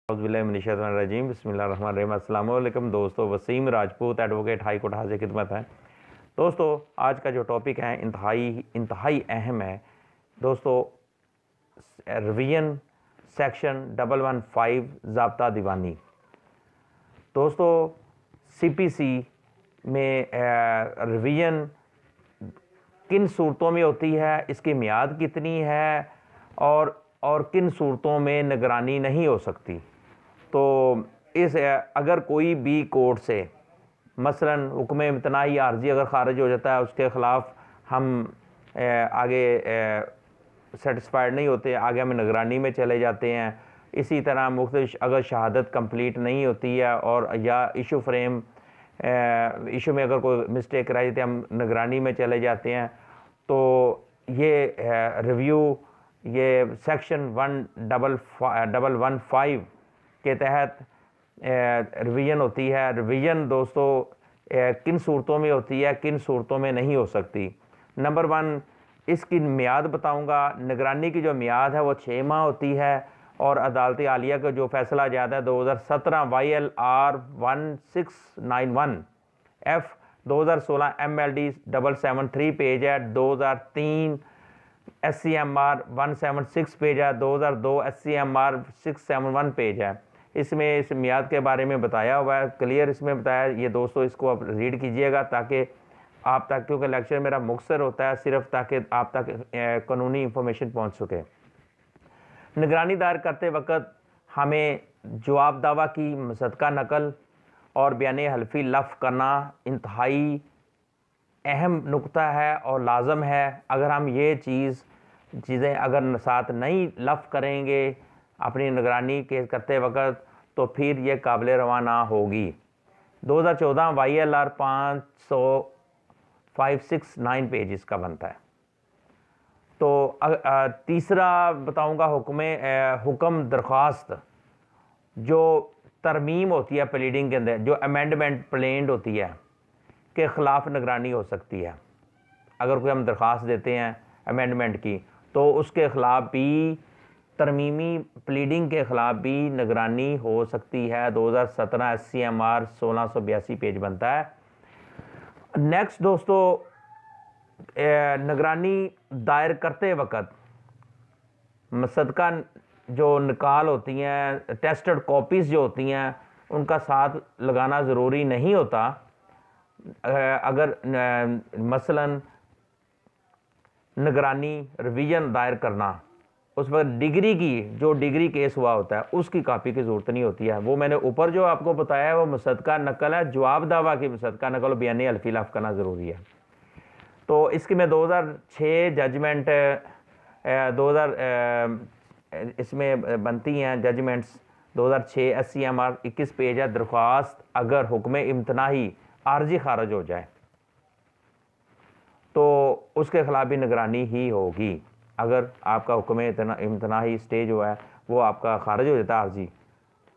रजीम बिस्मिल्लाहिर्रहमानिर्रहीम। अस्सलाम वालेकुम दोस्तों, Wasim Rajput advocate high court हाजिर खिदमत है। दोस्तों, आज का जो टॉपिक है इंतहाई अहम है। दोस्तों, रिवीजन सेक्शन 115 ज़ाब्ता दीवानी। दोस्तों, सीपीसी में रिवीजन किन सूरतों में होती है, इसकी मियाद कितनी है और किन सूरतों में निगरानी नहीं हो सकती। तो अगर कोई भी कोर्ट से मसलन हुक्म इम्तनाई आर्जी अगर ख़ारिज हो जाता है, उसके ख़िलाफ़ हम आगे सेटिस्फाइड नहीं होते, आगे हम निगरानी में चले जाते हैं। इसी तरह मुख्तलिफ अगर शहादत कंप्लीट नहीं होती है और या इशू में अगर कोई मिस्टेक कराई जाती है, हम निगरानी में चले जाते हैं। तो ये रिव्यू ये सेक्शन 115 के तहत रिवीजन होती है। रिवीजन दोस्तों किन सूरतों में होती है, किन सूरतों में नहीं हो सकती। नंबर 1, इसकी मियाद बताऊंगा। निगरानी की जो मियाद है वो 6 माह होती है और अदालत आलिया का जो फैसला जाता है 2017 YLR 1691 F 2016 MLD 773 पेज है। 2003 SCMR 176 पेज है। 2002 SCMR 671 पेज है। इसमें इस मियाद के बारे में बताया हुआ है, क्लियर इसमें बताया। ये दोस्तों इसको आप रीड कीजिएगा ताकि आप तक, क्योंकि लेक्चर मेरा मुख्तसर होता है सिर्फ ताकि आप तक कानूनी इंफॉर्मेशन पहुंच सके। निगरानी दायर करते वक्त हमें जवाब दावा की मुसद्दका नकल और बयान हल्फी लफ़ करना इंतहाई अहम नुक्ता है और लाजम है। अगर हम ये चीज़ें अगर साथ नहीं लफ़ करेंगे अपनी निगरानी के करते वक्त, तो फिर ये काबिल रवाना होगी। 2014 YLR 569 पेज इसका बनता है। तो तीसरा बताऊंगा हुक्म दरख्वास्त जो तरमीम होती है प्लीडिंग के अंदर, जो अमेंडमेंट प्लेंड होती है के ख़िलाफ़ निगरानी हो सकती है। अगर कोई हम दरख्वास्त देते हैं अमेंडमेंट की, तो उसके ख़िलाफ़ भी तरमीमी प्लीडिंग के ख़िलाफ़ भी निगरानी हो सकती है। 2017 SCMR 1682 पेज बनता है। नेक्स्ट दोस्तों, निगरानी दायर करते वक्त मुसद्दका जो निकाल होती हैं, टेस्टेड कॉपीज़ जो होती हैं, उनका साथ लगाना ज़रूरी नहीं होता। अगर मसलन निगरानी रिवीजन दायर करना, उस पर डिग्री केस हुआ होता है, उसकी कापी की ज़रूरत नहीं होती है। वो मैंने ऊपर जो आपको बताया है वो मुसद्दका नकल है। जवाब दावा की मुसद्दका नकल बयान हल्फी लफ़ करना ज़रूरी है। तो इसकी मैं 2006 जजमेंट 2000 इसमें बनती हैं जजमेंट्स। 2006 SCMR 21 पेज है। दरख्वास्त अगर हुक्म इम्तनाही आर्जी खारिज हो जाए तो उसके ख़िलाफ़ भी निगरानी ही होगी। अगर आपका हुक्म इम्तनाही स्टेज हुआ है, वो आपका खारिज हो जाता है आर्जी,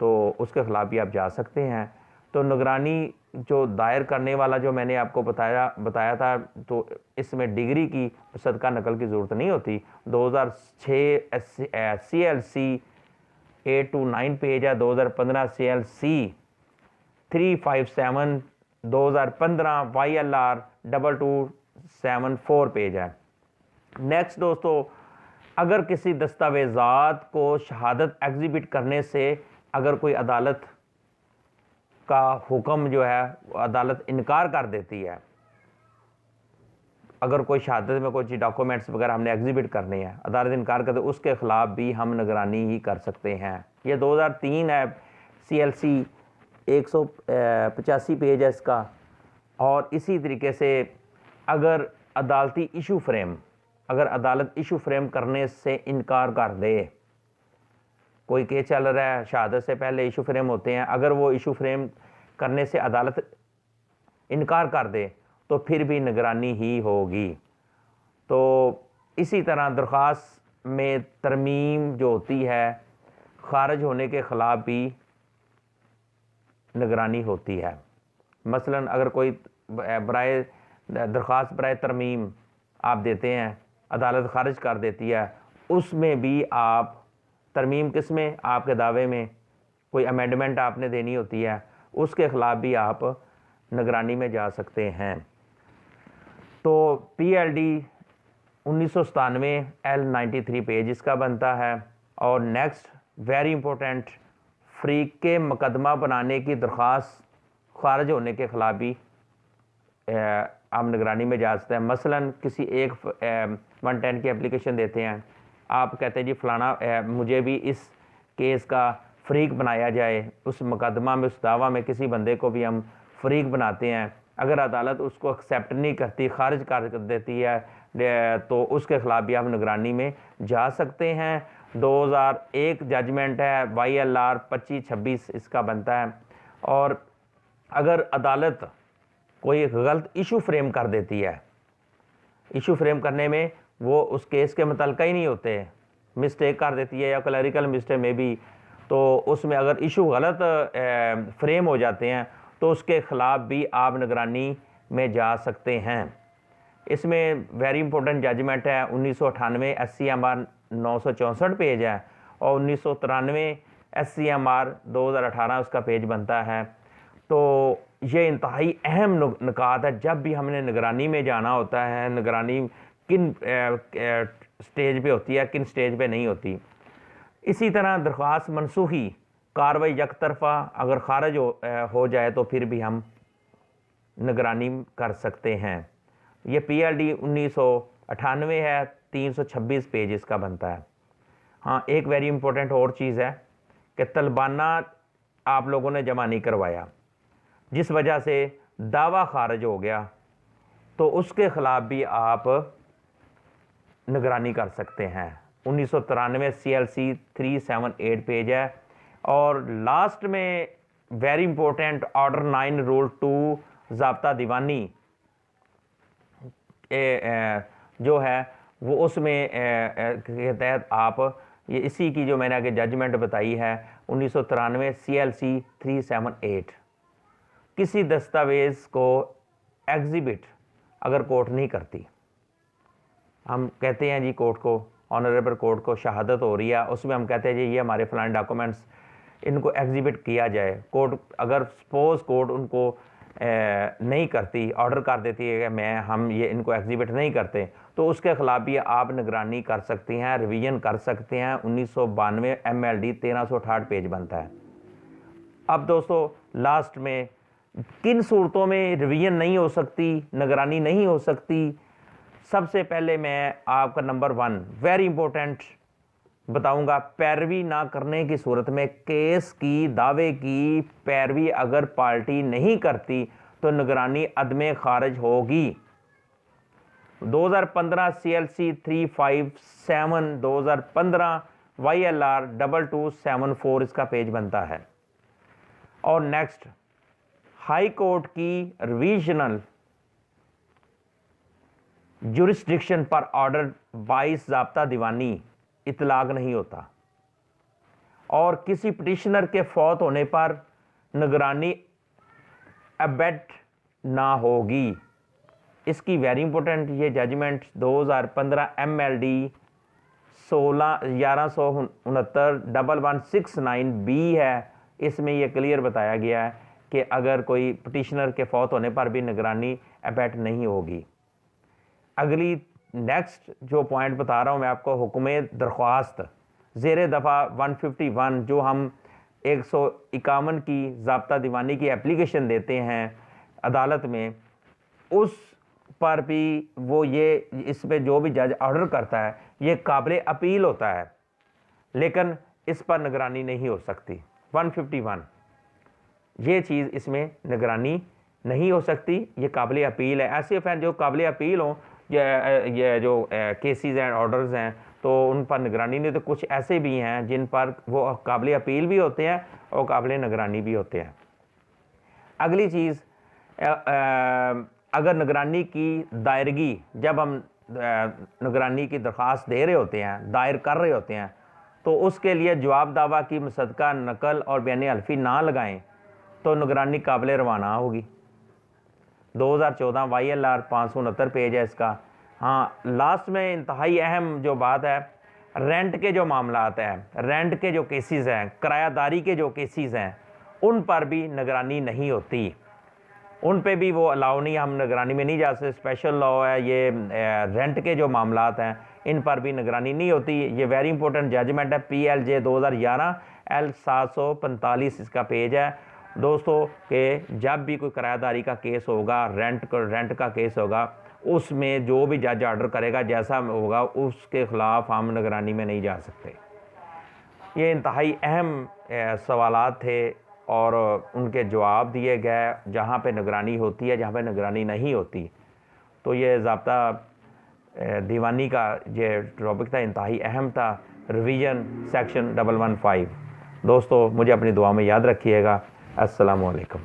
तो उसके ख़िलाफ़ भी आप जा सकते हैं। तो निगरानी जो दायर करने वाला जो मैंने आपको बताया था, तो इसमें डिग्री की मुसद्दका नकल की ज़रूरत नहीं होती। 2006 CLC 829 पेज है। 2015 CLC 357 2015 YLR 2274 पेज है। नेक्स्ट दोस्तों, अगर किसी दस्तावेज़ात को शहादत एग्जिबिट करने से अगर कोई अदालत का हुक्म जो है अदालत इनकार कर देती है, अगर कोई शहादत में कोई डॉक्यूमेंट्स वगैरह हमने एग्जिबिट करने हैं, अदालत इनकार कर दे, उसके ख़िलाफ़ भी हम निगरानी ही कर सकते हैं। ये 2003 है। CLC 185 पेज है इसका। और इसी तरीके से अगर अदालती अगर अदालत इशू फ्रेम करने से इनकार कर दे, कोई केस चल रहा है, शहादत से पहले इशू फ्रेम होते हैं, अगर वो इशू फ्रेम करने से अदालत इनकार कर दे तो फिर भी निगरानी ही होगी। तो इसी तरह दरख्वास्त में तरमीम जो होती है, खारिज होने के ख़िलाफ़ भी निगरानी होती है। मसलन अगर कोई दरख्वास्त बराए तरमीम आप देते हैं, अदालत खारिज कर देती है, उसमें भी आप तरमीम किस में, आपके दावे में कोई अमेंडमेंट आपने देनी होती है, उसके ख़िलाफ़ भी आप निगरानी में जा सकते हैं। तो PLD 1997 L93 पेज इसका बनता है। और नेक्स्ट वेरी इंपॉर्टेंट, फ़रीक़ मुकदमा बनाने की दरख्वास्त खारिज होने के ख़िलाफ़ भी आप निगरानी में जा सकते हैं। मसलन किसी एक 110 की एप्लीकेशन देते हैं, आप कहते हैं जी फ़लाना मुझे भी इस केस का फ़रीक़ बनाया जाए, उस मुकदमा में, उस दावा में किसी बंदे को भी हम फ़रीक़ बनाते हैं। अगर अदालत उसको एक्सेप्ट नहीं करती, खारिज कर देती है, तो उसके ख़िलाफ़ भी आप निगरानी में जा सकते हैं। 2001 जजमेंट है YLR 2526 इसका बनता है। और अगर अदालत कोई गलत इशू फ्रेम कर देती है, इशू फ्रेम करने में वो उस केस के मुतल्लिक़ ही नहीं होते, मिस्टेक कर देती है या क्लरिकल मिस्टेक में भी, तो उसमें अगर इशू गलत फ्रेम हो जाते हैं तो उसके ख़िलाफ़ भी आप निगरानी में जा सकते हैं। इसमें वेरी इंपॉर्टेंट जजमेंट है 1998 SCMR 964 पेज है, और 1993 SCMR 2018 उसका पेज बनता है। तो ये इंतहाई अहम नुकात है, जब भी हमने निगरानी में जाना होता है, निगरानी किन स्टेज पे होती है, किन स्टेज पे नहीं होती। इसी तरह दरख्वास्त मनसूखी कार्रवाई यकतरफ़ा अगर खारिज हो जाए तो फिर भी हम निगरानी कर सकते हैं। ये PLD 1998 है, 326 पेज इसका बनता है। हाँ, एक वेरी इंपॉर्टेंट और चीज़ है कि तलबाना आप लोगों ने जमा नहीं करवाया, जिस वजह से दावा खारिज हो गया, तो उसके ख़िलाफ़ भी आप निगरानी कर सकते हैं। 1993 CLC 378 पेज है। और लास्ट में वेरी इंपॉर्टेंट ऑर्डर 9 रूल 2 ज़ाब्ता दीवानी जो है वो उसमें के तहत आप ये इसी की जो मैंने आगे जजमेंट बताई है 1993 CLC 378, किसी दस्तावेज़ को एग्ज़िबिट अगर कोर्ट नहीं करती, हम कहते हैं जी कोर्ट को, ऑनरेबल कोर्ट को शहादत हो रही है, उसमें हम कहते हैं जी ये हमारे फलाने डॉक्यूमेंट्स, इनको एग्ज़िबिट किया जाए। कोर्ट अगर सपोज़ कोर्ट उनको नहीं करती, ऑर्डर कर देती है कि हम ये इनको एग्ज़िबिट नहीं करते, तो उसके ख़िलाफ़ भी आप निगरानी कर सकती हैं, रिवीजन कर सकते हैं। 1992 MLD 1368 पेज बनता है। अब दोस्तों लास्ट में किन सूरतों में रिवीजन नहीं हो सकती, निगरानी नहीं हो सकती, सबसे पहले मैं आपका नंबर 1 वेरी इंपॉर्टेंट बताऊंगा, पैरवी ना करने की सूरत में, केस की दावे की पैरवी अगर पार्टी नहीं करती तो निगरानी अदम खारिज होगी। 2015 CLC 357 2015 YLR 2274 इसका पेज बनता है। और नेक्स्ट, हाई कोर्ट की रिविजनल जुरिस्डिक्शन पर ऑर्डर 22 ज़ाब्ता दीवानी इतलाक नहीं होता, और किसी पिटिशनर के फौत होने पर निगरानी अबेट ना होगी। इसकी वेरी इंपॉर्टेंट ये जजमेंट 2015 MLD 1169 है। इसमें यह क्लियर बताया गया है कि अगर कोई पिटिशनर के फौत होने पर भी निगरानी अबेट नहीं होगी। अगली नेक्स्ट जो पॉइंट बता रहा हूँ मैं आपको, हुक्म दरख्वास्त ज़ेर दफ़ा 151 जो हम 151 की ज़ाब्ता दीवानी की एप्लीकेशन देते हैं अदालत में, उस पर भी वो ये इस पे जो भी जज ऑर्डर करता है ये काबिल अपील होता है, लेकिन इस पर निगरानी नहीं हो सकती। 151 ये चीज़ इसमें निगरानी नहीं हो सकती, ये काबिल अपील है। ऐसे फैन जो काबिल अपील हों, ये जो केसेस एंड ऑर्डर्स हैं, तो उन पर निगरानी नहीं, तो कुछ ऐसे भी हैं जिन पर वो काबिल अपील भी होते हैं और काबिल निगरानी भी होते हैं। अगली चीज़, अगर निगरानी की दायरगी, जब हम निगरानी की दरख्वास्त दे रहे होते हैं, दायर कर रहे होते हैं, तो उसके लिए जवाब दावा की मुसद्दका नकल और बयान हल्फी ना लगाएं तो निगरानी काबिल रवाना होगी। 2014 YLR 569 पेज है इसका। हाँ, लास्ट में इंतहाई अहम जो बात है, रेंट के जो मामलात हैं, रेंट के जो केसेस हैं, किरायादारी के जो केसेस हैं, उन पर भी निगरानी नहीं होती, उन पे भी वो अलाउ नहीं, हम निगरानी में नहीं जा सकते। स्पेशल लॉ है ये, रेंट के जो मामलात हैं इन पर भी निगरानी नहीं होती। ये वेरी इंपॉर्टेंट जजमेंट है, PLJ 2011 L 745 इसका पेज है दोस्तों, कि जब भी कोई किरायादारी का केस होगा, रेंट का केस होगा, उसमें जो भी जज ऑर्डर करेगा जैसा होगा उसके ख़िलाफ़ हम निगरानी में नहीं जा सकते। ये इंतहाई अहम सवालात थे और उनके जवाब दिए गए, जहाँ पे निगरानी होती है, जहाँ पे निगरानी नहीं होती। तो ये ज़ाब्ता दीवानी का ये टॉपिक था, इंतहाई अहम था, रिवीजन सेक्शन 115। दोस्तों मुझे अपनी दुआ में याद रखिएगा। अस्सलामु अलैकुम।